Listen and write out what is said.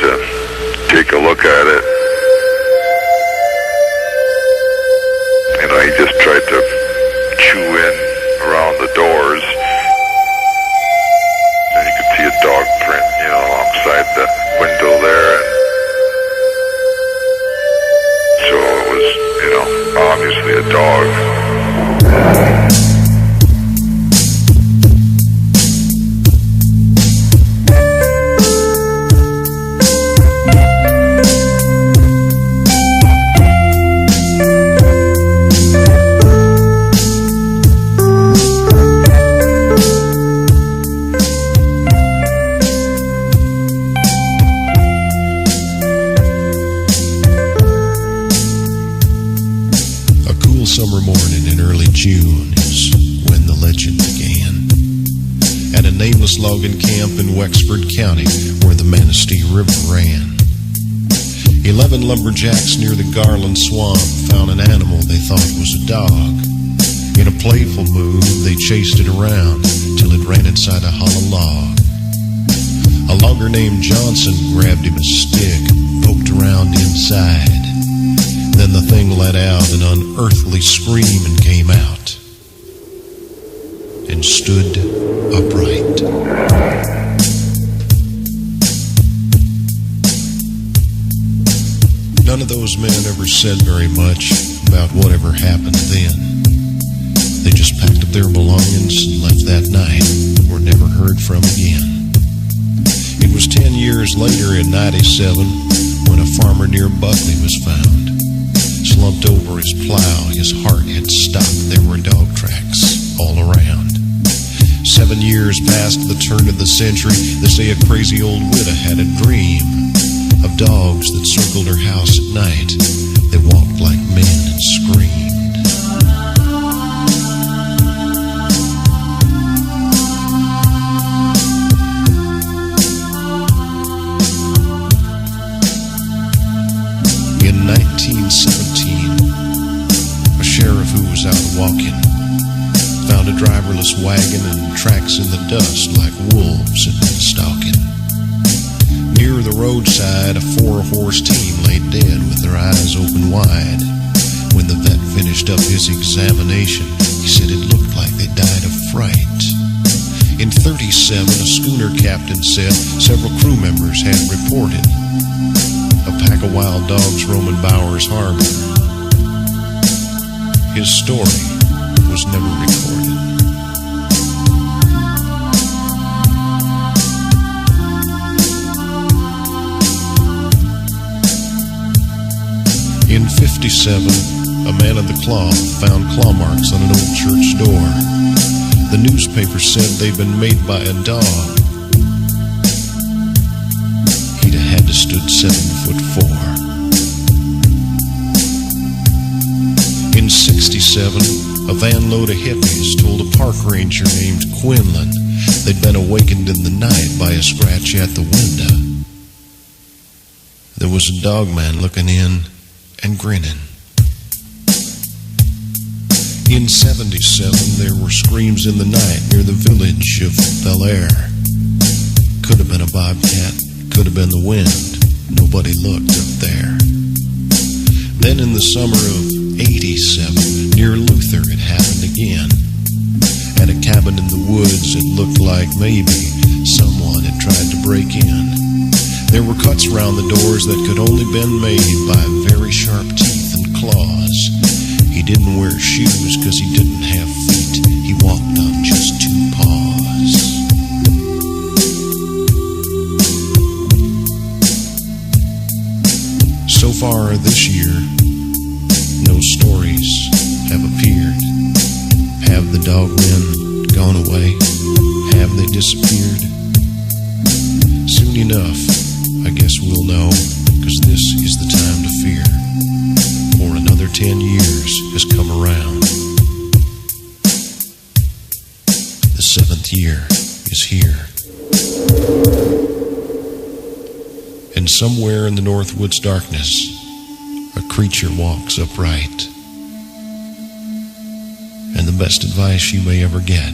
to take a look at it. You know, he just tried to chew in around the doors. And you could see a dog print, you know, alongside the window there. And so it was, you know, obviously a dog. Summer morning in early June is when the legend began. At a nameless logging camp in Wexford County where the Manistee River ran, 11 lumberjacks near the Garland Swamp found an animal they thought was a dog. In a playful mood, they chased it around till it ran inside a hollow log. A logger named Johnson grabbed him a stick, poked around inside. Then the thing let out an unearthly scream and came out and stood upright. None of those men ever said very much about whatever happened then. They just packed up their belongings and left that night and were never heard from again. It was 10 years later in 97 when a farmer near Buckley was found. Slumped over his plow, his heart had stopped. There were dog tracks all around. 7 years past the turn of the century, they say a crazy old widow had a dream of dogs that circled her house at night. They walked like men and screamed. In 1917, a sheriff who was out walking found a driverless wagon and tracks in the dust like wolves had been stalking. Near the roadside, a 4-horse team lay dead with their eyes open wide. When the vet finished up his examination, he said it looked like they died of fright. In 37, a schooner captain said several crew members had reported a pack of wild dogs roaming Bowers Harbor. His story was never recorded. In 57, a man of the cloth found claw marks on an old church door. The newspaper said they'd been made by a dog. He'd have had to stood 7'4". In 67, a van load of hippies told a park ranger named Quinlan they'd been awakened in the night by a scratch at the window. There was a dogman looking in and grinning. In 77, there were screams in the night near the village of Bel Air. Could have been a bobcat, could have been the wind. Nobody looked up there. Then in the summer of 87, near Luther, it happened again. At a cabin in the woods, it looked like maybe someone had tried to break in. There were cuts around the doors that could only been made by very sharp teeth and claws. He didn't wear shoes because he didn't have feet. He walked on just 2 paws. So far this year, no stories have appeared. Have the dogmen gone away? Have they disappeared? Soon enough, I guess we'll know, because this is the time to fear. For another 10 years has come around. The 7th year is here. And somewhere in the Northwoods darkness, a creature walks upright. And the best advice you may ever get